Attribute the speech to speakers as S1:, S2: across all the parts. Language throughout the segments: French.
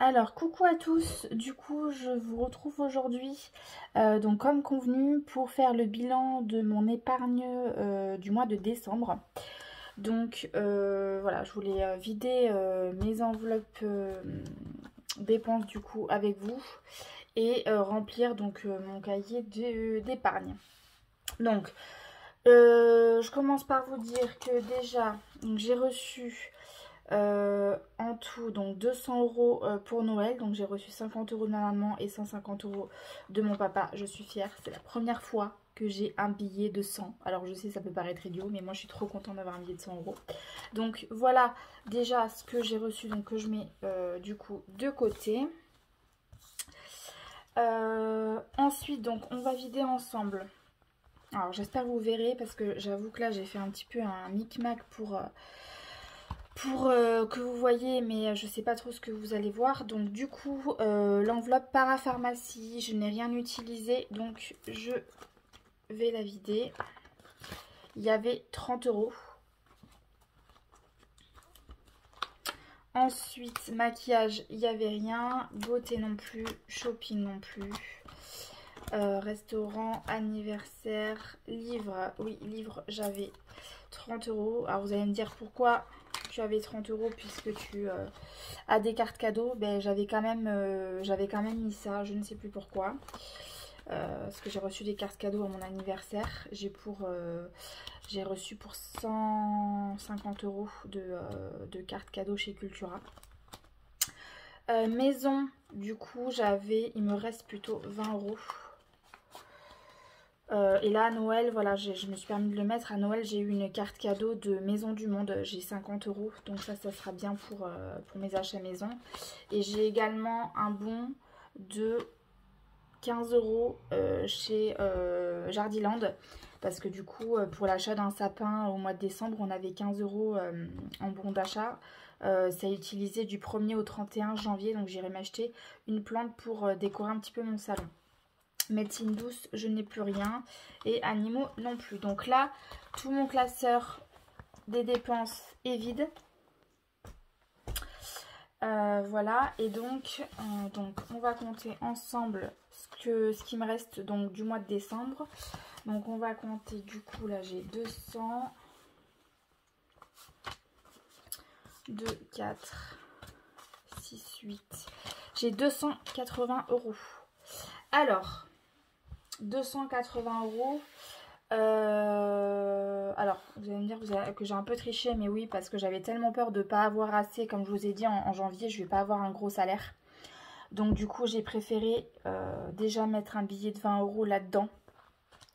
S1: Alors, coucou à tous, du coup je vous retrouve aujourd'hui donc comme convenu pour faire le bilan de mon épargne du mois de décembre. Donc voilà, je voulais vider mes enveloppes dépenses du coup avec vous et remplir donc mon cahier d'épargne. Donc je commence par vous dire que déjà j'ai reçu en tout donc 200 € pour Noël. Donc j'ai reçu 50 € de ma maman et 150 € de mon papa. Je suis fière, c'est la première fois que j'ai un billet de 100. Alors je sais, ça peut paraître idiot, mais moi je suis trop contente d'avoir un billet de 100 €. Donc voilà déjà ce que j'ai reçu, donc que je mets du coup de côté. Ensuite donc on va vider ensemble. Alors j'espère que vous verrez, parce que j'avoue que là j'ai fait un petit peu un micmac pour que vous voyez, mais je sais pas trop ce que vous allez voir. Donc du coup l'enveloppe parapharmacie, je n'ai rien utilisé, donc je vais la vider. Il y avait 30 €. Ensuite maquillage, il n'y avait rien. Beauté non plus, shopping non plus. Restaurant, anniversaire, livre, oui livre, j'avais 30 €. Alors vous allez me dire pourquoi tu avais 30 € puisque tu as des cartes cadeaux. Ben j'avais quand même mis ça, je ne sais plus pourquoi. Parce que j'ai reçu des cartes cadeaux à mon anniversaire. J'ai reçu pour 150 € de cartes cadeaux chez Cultura. Maison, du coup il me reste plutôt 20 €. Et là à Noël, voilà, je me suis permis de le mettre. À Noël j'ai eu une carte cadeau de Maison du Monde, j'ai 50 €. Donc ça sera bien pour mes achats maison. Et j'ai également un bon de 15 € chez Jardiland. Parce que du coup pour l'achat d'un sapin au mois de décembre, on avait 15 € en bon d'achat. Ça a utilisé du 1er au 31 janvier. Donc j'irai m'acheter une plante pour décorer un petit peu mon salon. Médecine douce, je n'ai plus rien. Et animaux non plus. Donc là, tout mon classeur des dépenses est vide. Voilà. Et donc on va compter ensemble ce qui me reste donc du mois de décembre. Donc on va compter, du coup là j'ai 200, 2, 4, 6, 8. J'ai 280 €. Alors 280 €. Alors vous allez me dire que j'ai un peu triché, mais oui, parce que j'avais tellement peur de ne pas avoir assez. Comme je vous ai dit, en janvier je vais pas avoir un gros salaire, donc du coup j'ai préféré déjà mettre un billet de 20 € là-dedans.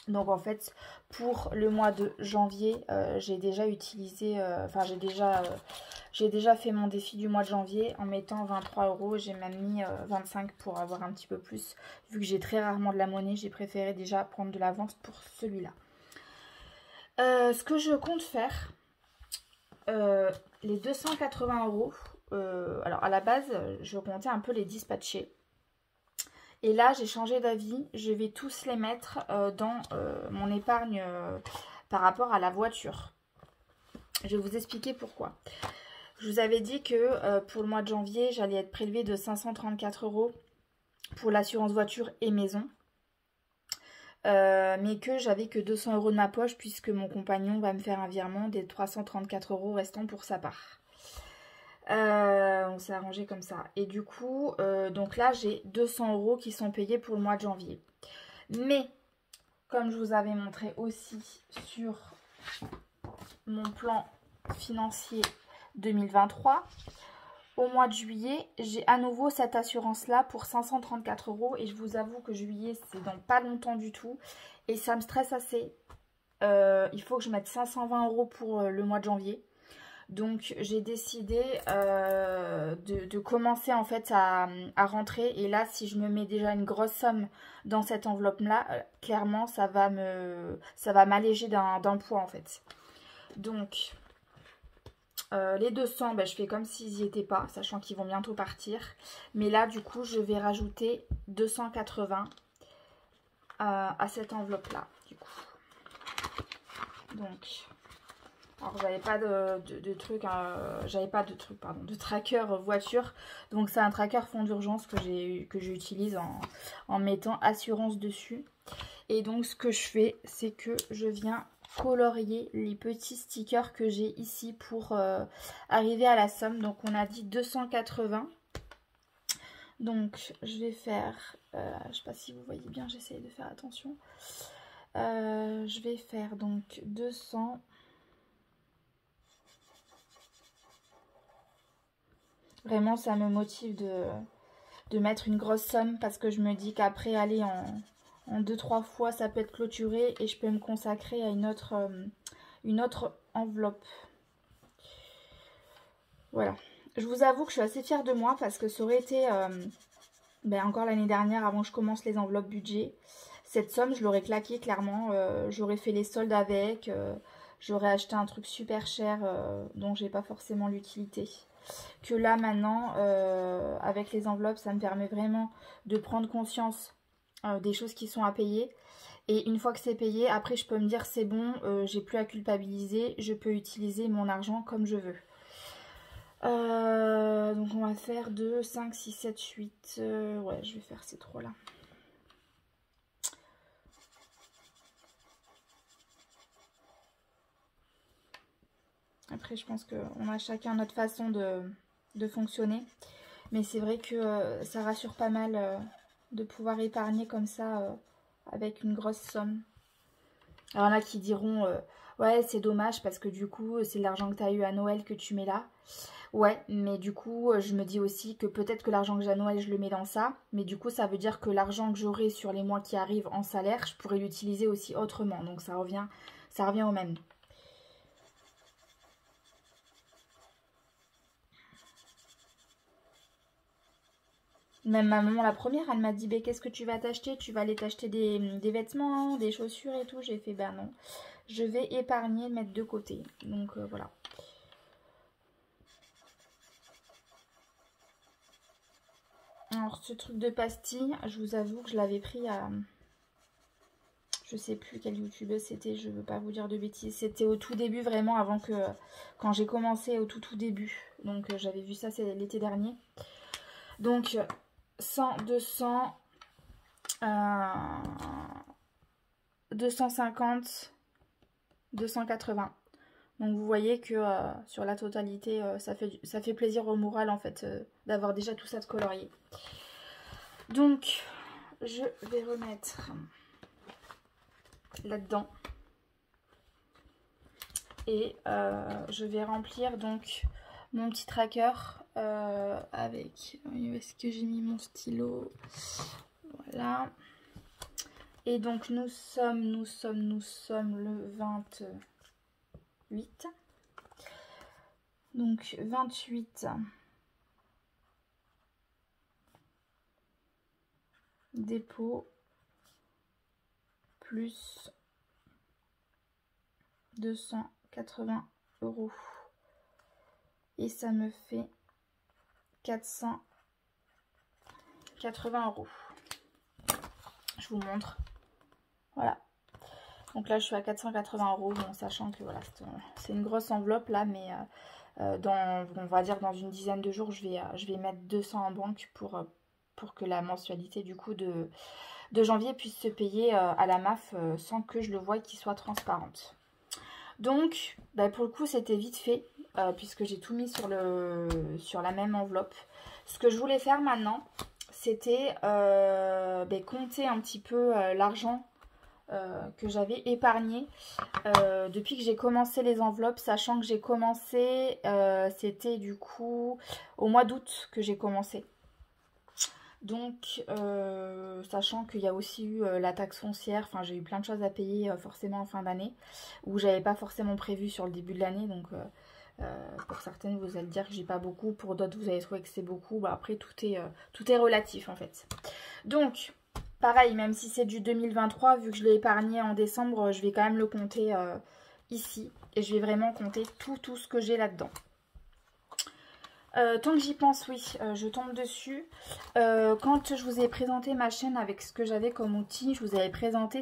S1: Donc en fait pour le mois de janvier j'ai déjà utilisé, j'ai déjà fait mon défi du mois de janvier en mettant 23 €. J'ai même mis 25 pour avoir un petit peu plus. Vu que j'ai très rarement de la monnaie, j'ai préféré déjà prendre de l'avance pour celui-là. Ce que je compte faire, les 280 €, alors à la base je comptais un peu les dispatcher. Et là j'ai changé d'avis, je vais tous les mettre dans mon épargne par rapport à la voiture. Je vais vous expliquer pourquoi. Je vous avais dit que pour le mois de janvier, j'allais être prélevée de 534 € pour l'assurance voiture et maison. Mais que j'avais que 200 € de ma poche, puisque mon compagnon va me faire un virement des 334 € restants pour sa part. On s'est arrangé comme ça. Et du coup, donc là, j'ai 200 € qui sont payés pour le mois de janvier. Mais, comme je vous avais montré aussi sur mon plan financier 2023, au mois de juillet, j'ai à nouveau cette assurance-là pour 534 €. Et je vous avoue que juillet, c'est dans pas longtemps du tout. Et ça me stresse assez. Il faut que je mette 520 € pour le mois de janvier. Donc j'ai décidé de commencer en fait à rentrer. Et là, si je me mets déjà une grosse somme dans cette enveloppe-là, clairement ça va m'alléger d'un poids en fait. Donc les 200, je fais comme s'ils n'y étaient pas, sachant qu'ils vont bientôt partir. Mais là du coup je vais rajouter 280 à cette enveloppe-là du coup. Donc Alors j'avais pas de truc, pardon, de tracker voiture. Donc c'est un tracker fonds d'urgence que j'utilise en mettant assurance dessus. Et donc ce que je fais, c'est que je viens colorier les petits stickers que j'ai ici pour arriver à la somme. Donc on a dit 280. Donc je vais faire, je sais pas si vous voyez bien, j'essaye de faire attention. Je vais faire donc 200. Vraiment ça me motive de mettre une grosse somme parce que je me dis qu'après aller en 2-3 fois ça peut être clôturé et je peux me consacrer à une autre enveloppe. Voilà. Je vous avoue que je suis assez fière de moi parce que ça aurait été, encore l'année dernière, avant que je commence les enveloppes budget, cette somme, je l'aurais claquée clairement. J'aurais fait les soldes avec, j'aurais acheté un truc super cher dont j'ai pas forcément l'utilité. Que là, maintenant, avec les enveloppes, ça me permet vraiment de prendre conscience des choses qui sont à payer. Et une fois que c'est payé, après, je peux me dire c'est bon, j'ai plus à culpabiliser, je peux utiliser mon argent comme je veux. Donc on va faire 2, 5, 6, 7, 8. Ouais, je vais faire ces trois là. Après je pense qu'on a chacun notre façon de fonctionner. Mais c'est vrai que ça rassure pas mal de pouvoir épargner comme ça avec une grosse somme. Alors là qui diront ouais c'est dommage parce que du coup c'est l'argent que tu as eu à Noël que tu mets là. Ouais, mais du coup, je me dis aussi que peut-être que l'argent que j'ai à Noël, je le mets dans ça. Mais du coup, ça veut dire que l'argent que j'aurai sur les mois qui arrivent en salaire, je pourrais l'utiliser aussi autrement. Donc ça revient au même. Même ma maman, la première, elle m'a dit, bah, qu'est-ce que tu vas t'acheter? Tu vas aller t'acheter des vêtements, hein, des chaussures et tout. J'ai fait, ben non. Je vais épargner, mettre de côté. Donc voilà. Alors ce truc de pastille, je vous avoue que je l'avais pris à... Je sais plus quelle youtubeuse c'était, je veux pas vous dire de bêtises. C'était au tout début vraiment avant que... Quand j'ai commencé au tout début. Donc j'avais vu ça, c'est l'été dernier. Donc 100, 200, 250, 280. Donc vous voyez que sur la totalité, ça fait plaisir au moral en fait d'avoir déjà tout ça de colorié. Donc je vais remettre là-dedans. Et je vais remplir donc mon petit tracker avec... Où est-ce que j'ai mis mon stylo? Voilà. Et donc nous sommes le 28. Donc 28 dépôt plus 280 €. Et ça me fait 480 €. Je vous montre. Voilà. Donc là, je suis à 480 €, bon, sachant que voilà, c'est une grosse enveloppe là, mais on va dire dans une dizaine de jours, je vais mettre 200 en banque pour que la mensualité du coup de janvier puisse se payer à la MAF sans que je le voie qu'il soit transparente. Donc, bah, pour le coup, c'était vite fait puisque j'ai tout mis sur la même enveloppe. Ce que je voulais faire maintenant, c'était compter un petit peu l'argent que j'avais épargné depuis que j'ai commencé les enveloppes, sachant que j'ai commencé, c'était du coup au mois d'août que j'ai commencé. Donc, sachant qu'il y a aussi eu la taxe foncière, enfin j'ai eu plein de choses à payer forcément en fin d'année, où j'avais pas forcément prévu sur le début de l'année, donc pour certaines vous allez dire que j'ai pas beaucoup, pour d'autres vous allez trouver que c'est beaucoup, bah, après tout est relatif en fait. Donc, pareil, même si c'est du 2023, vu que je l'ai épargné en décembre, je vais quand même le compter ici, et je vais vraiment compter tout ce que j'ai là-dedans. Tant que j'y pense, oui, je tombe dessus. Quand je vous ai présenté ma chaîne avec ce que j'avais comme outil, je vous avais présenté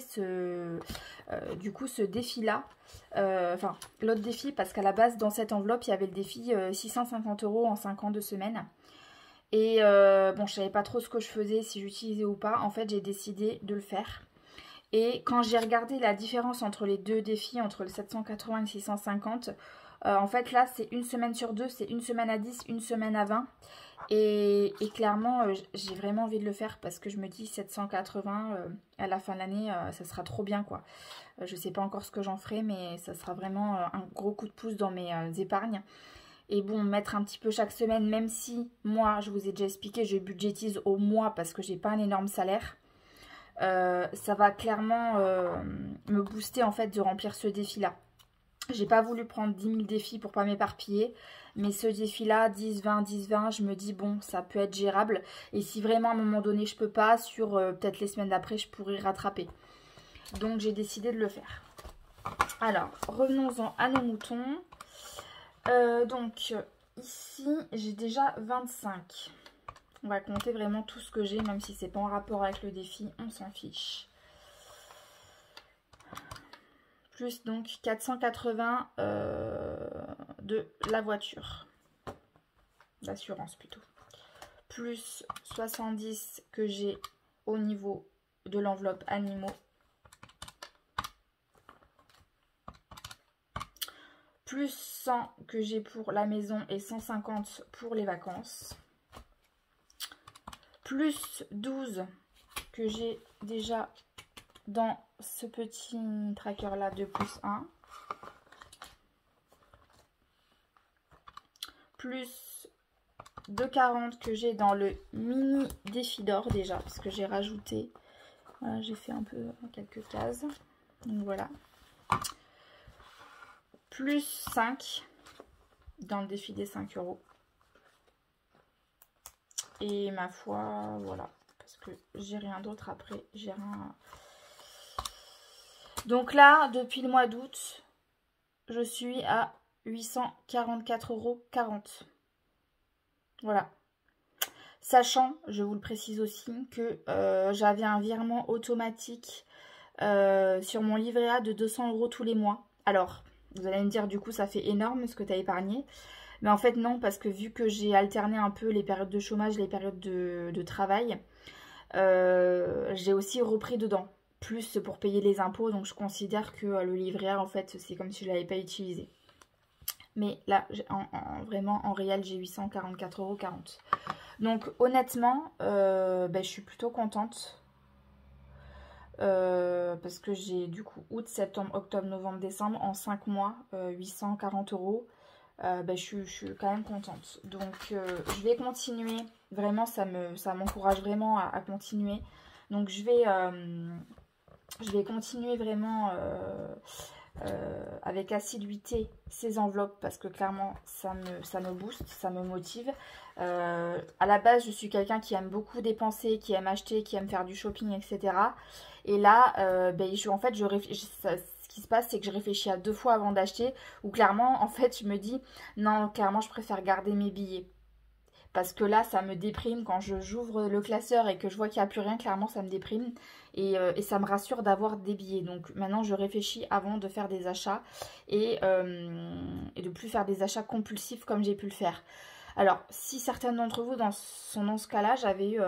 S1: du coup ce défi-là. Enfin, l'autre défi, parce qu'à la base, dans cette enveloppe, il y avait le défi 650 € en 5 ans de semaine. Et bon, je savais pas trop ce que je faisais, si j'utilisais ou pas. En fait, j'ai décidé de le faire. Et quand j'ai regardé la différence entre les deux défis, entre le 780 et le 650, en fait là c'est une semaine sur deux, c'est une semaine à 10, une semaine à 20. Et clairement j'ai vraiment envie de le faire parce que je me dis 780 à la fin de l'année ça sera trop bien quoi. Je sais pas encore ce que j'en ferai mais ça sera vraiment un gros coup de pouce dans mes épargnes. Et bon, mettre un petit peu chaque semaine, même si moi je vous ai déjà expliqué, je budgétise au mois parce que j'ai pas un énorme salaire. Ça va clairement me booster en fait de remplir ce défi là. J'ai pas voulu prendre 10 000 défis pour pas m'éparpiller, mais ce défi là 10, 20, 10, 20, je me dis bon ça peut être gérable et si vraiment à un moment donné je peux pas, sur peut-être les semaines d'après je pourrais rattraper. Donc j'ai décidé de le faire. Alors revenons-en à nos moutons. Donc ici j'ai déjà 25. On va compter vraiment tout ce que j'ai, même si c'est pas en rapport avec le défi, on s'en fiche. Plus donc 480 de la voiture. L'assurance plutôt. Plus 70 que j'ai au niveau de l'enveloppe animaux. Plus 100 que j'ai pour la maison et 150 pour les vacances. Plus 12 que j'ai déjà dans ce petit tracker là de plus 1. Plus 2,40 que j'ai dans le mini défi d'or déjà. Parce que j'ai rajouté, voilà, j'ai fait un peu quelques cases. Donc voilà. Plus 5 dans le défi des 5 €. Et ma foi, voilà. Parce que j'ai rien d'autre après. J'ai rien. Donc là, depuis le mois d'août, je suis à 844,40 €. Voilà. Sachant, je vous le précise aussi, que j'avais un virement automatique sur mon livret A de 200 € tous les mois. Alors, vous allez me dire, du coup, ça fait énorme ce que tu as épargné. Mais en fait, non, parce que vu que j'ai alterné un peu les périodes de chômage, les périodes de travail, j'ai aussi repris dedans. Plus pour payer les impôts, donc je considère que le livret A, en fait, c'est comme si je ne l'avais pas utilisé. Mais là, vraiment, en réel, j'ai 844,40 €. Donc, honnêtement, je suis plutôt contente. Parce que j'ai du coup août, septembre, octobre, novembre, décembre, en 5 mois, 840 €. Je suis quand même contente. Donc, je vais continuer. Vraiment, ça m'encourage vraiment à continuer. Donc, je vais continuer vraiment avec assiduité ces enveloppes parce que clairement ça me booste, ça me motive. À la base je suis quelqu'un qui aime beaucoup dépenser, qui aime acheter, qui aime faire du shopping, etc. Et là en fait ce qui se passe c'est que je réfléchis à 2 fois avant d'acheter, ou clairement en fait je me dis non, clairement je préfère garder mes billets. Parce que là, ça me déprime quand j'ouvre le classeur et que je vois qu'il n'y a plus rien. Clairement, ça me déprime. Et ça me rassure d'avoir des billets. Donc maintenant, je réfléchis avant de faire des achats. Et de plus faire des achats compulsifs comme j'ai pu le faire. Alors, si certaines d'entre vous sont dans ce cas-là, j'avais eu...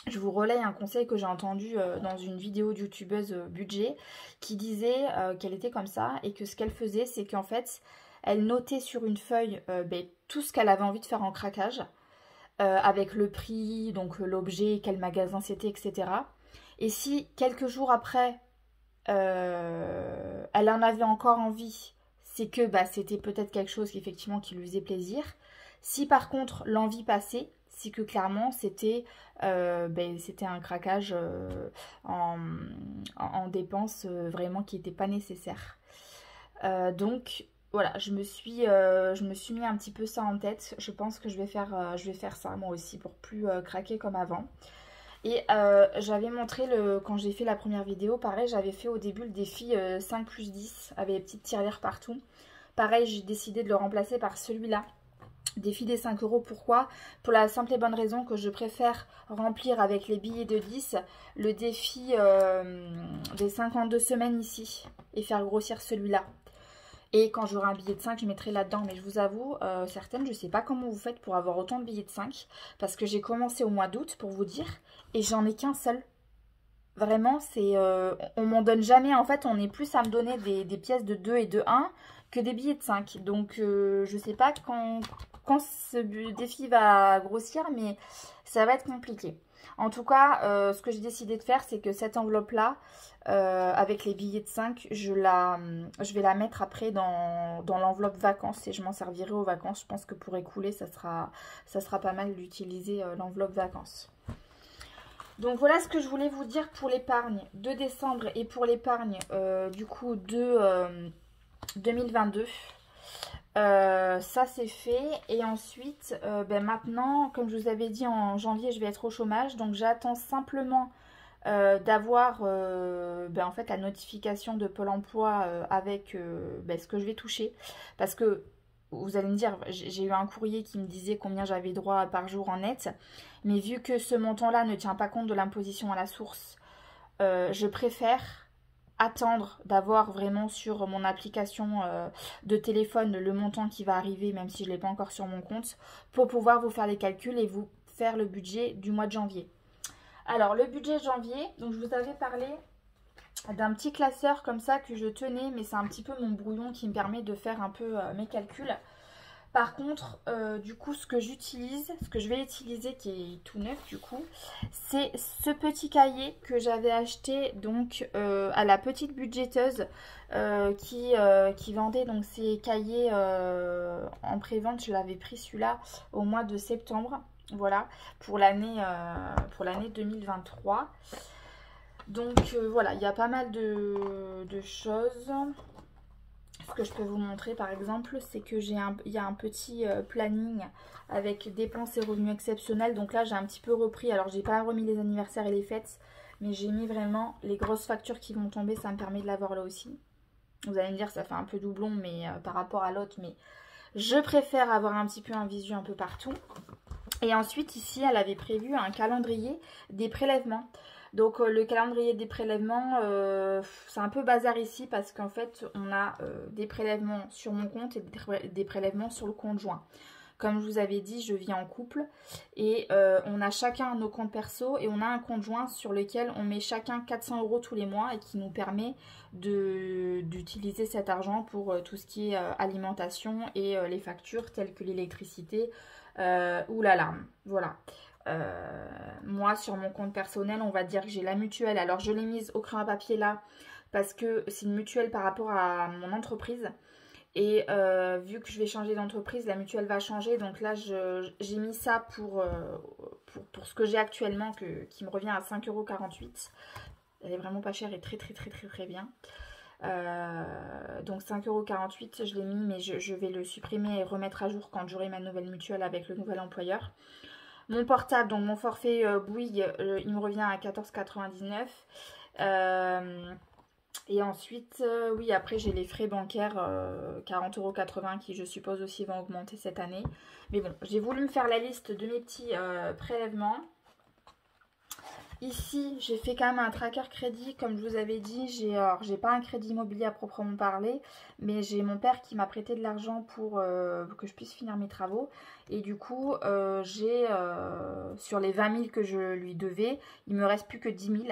S1: je vous relaye un conseil que j'ai entendu dans une vidéo de youtubeuse budget qui disait qu'elle était comme ça. Et que ce qu'elle faisait, c'est qu'en fait, elle notait sur une feuille tout ce qu'elle avait envie de faire en craquage. Avec le prix, donc l'objet, quel magasin c'était, etc. Et si quelques jours après, elle en avait encore envie, c'est que c'était peut-être quelque chose effectivement qui lui faisait plaisir. Si par contre l'envie passait, c'est que clairement c'était un craquage en dépenses vraiment qui n'était pas nécessaire. Donc voilà, je me suis mis un petit peu ça en tête. Je pense que je vais faire ça moi aussi pour plus craquer comme avant. Et j'avais montré, quand j'ai fait la première vidéo, pareil, j'avais fait au début le défi 5 plus 10 avec les petites tirelires partout. Pareil, j'ai décidé de le remplacer par celui-là. Défi des 5 euros, pourquoi? Pour la simple et bonne raison que je préfère remplir avec les billets de 10 le défi des 52 semaines ici et faire grossir celui-là. Et quand j'aurai un billet de 5, je mettrai là-dedans. Mais je vous avoue, certaines, je ne sais pas comment vous faites pour avoir autant de billets de 5. Parce que j'ai commencé au mois d'août, pour vous dire, et j'en ai qu'un seul. Vraiment, c'est on m'en donne jamais. En fait, on est plus à me donner des pièces de 2 et de 1 que des billets de 5. Donc, je sais pas quand ce défi va grossir, mais ça va être compliqué. En tout cas, ce que j'ai décidé de faire, c'est que cette enveloppe-là, avec les billets de 5, je vais la mettre après dans l'enveloppe vacances et je m'en servirai aux vacances. Je pense que pour écouler, ça sera pas mal d'utiliser l'enveloppe vacances. Donc voilà ce que je voulais vous dire pour l'épargne de décembre et pour l'épargne du coup de 2022. Ça c'est fait et ensuite maintenant comme je vous avais dit en janvier je vais être au chômage, donc j'attends simplement d'avoir en fait la notification de Pôle emploi avec ce que je vais toucher, parce que vous allez me dire, j'ai eu un courrier qui me disait combien j'avais droit par jour en net, mais vu que ce montant-là ne tient pas compte de l'imposition à la source, je préfère attendre d'avoir vraiment sur mon application de téléphone le montant qui va arriver, même si je ne l'ai pas encore sur mon compte, pour pouvoir vous faire les calculs et vous faire le budget du mois de janvier. Alors, le budget janvier, donc je vous avais parlé d'un petit classeur comme ça que je tenais, mais c'est un petit peu mon brouillon qui me permet de faire un peu mes calculs. Par contre, du coup, ce que je vais utiliser, qui est tout neuf du coup, c'est ce petit cahier que j'avais acheté donc à la petite budgéteuse qui vendait donc ces cahiers en pré-vente. Je l'avais pris celui-là au mois de septembre, voilà, pour l'année 2023. Donc voilà, il y a pas mal de choses. Ce que je peux vous montrer par exemple, c'est que il y a un petit planning avec dépenses et revenus exceptionnels. Donc là j'ai un petit peu repris, alors j'ai pas remis les anniversaires et les fêtes, mais j'ai mis vraiment les grosses factures qui vont tomber, ça me permet de l'avoir là aussi. Vous allez me dire ça fait un peu doublon mais par rapport à l'autre, mais je préfère avoir un petit peu un visu un peu partout. Et ensuite ici elle avait prévu un calendrier des prélèvements. Donc le calendrier des prélèvements, c'est un peu bazar ici parce qu'en fait on a des prélèvements sur mon compte et des prélèvements sur le compte joint. Comme je vous avais dit, je vis en couple et on a chacun nos comptes perso et on a un compte joint sur lequel on met chacun 400 € tous les mois et qui nous permet d'utiliser cet argent pour tout ce qui est alimentation et les factures telles que l'électricité ou l'alarme. Voilà. Moi sur mon compte personnel on va dire que j'ai la mutuelle, alors je l'ai mise au crayon à papier là parce que c'est une mutuelle par rapport à mon entreprise et vu que je vais changer d'entreprise, la mutuelle va changer, donc là j'ai mis ça pour ce que j'ai actuellement qui me revient à 5,48 €. Elle est vraiment pas chère et très bien. Donc 5,48 € je l'ai mis, mais je vais le supprimer et remettre à jour quand j'aurai ma nouvelle mutuelle avec le nouvel employeur. Mon portable, donc mon forfait Bouygues, il me revient à 14,99 €. Et ensuite, oui, après j'ai les frais bancaires, 40,80 € qui je suppose aussi vont augmenter cette année. Mais bon, j'ai voulu me faire la liste de mes petits prélèvements. Ici, j'ai fait quand même un tracker crédit, comme je vous avais dit. J'ai pas un crédit immobilier à proprement parler, mais j'ai mon père qui m'a prêté de l'argent pour que je puisse finir mes travaux. Et du coup, j'ai sur les 20 000 que je lui devais, il me reste plus que 10 000.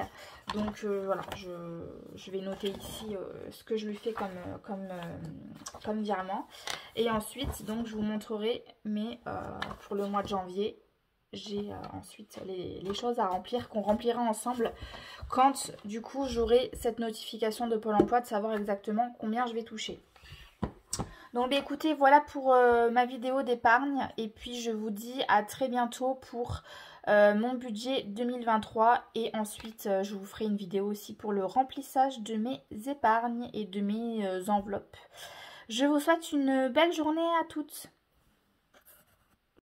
S1: Donc voilà, je vais noter ici ce que je lui fais comme virement. Et ensuite, donc je vous montrerai, mais pour le mois de janvier, j'ai ensuite les choses à remplir qu'on remplira ensemble quand du coup j'aurai cette notification de Pôle emploi de savoir exactement combien je vais toucher. Donc écoutez, voilà pour ma vidéo d'épargne et puis je vous dis à très bientôt pour mon budget 2023 et ensuite je vous ferai une vidéo aussi pour le remplissage de mes épargnes et de mes enveloppes. Je vous souhaite une belle journée à toutes.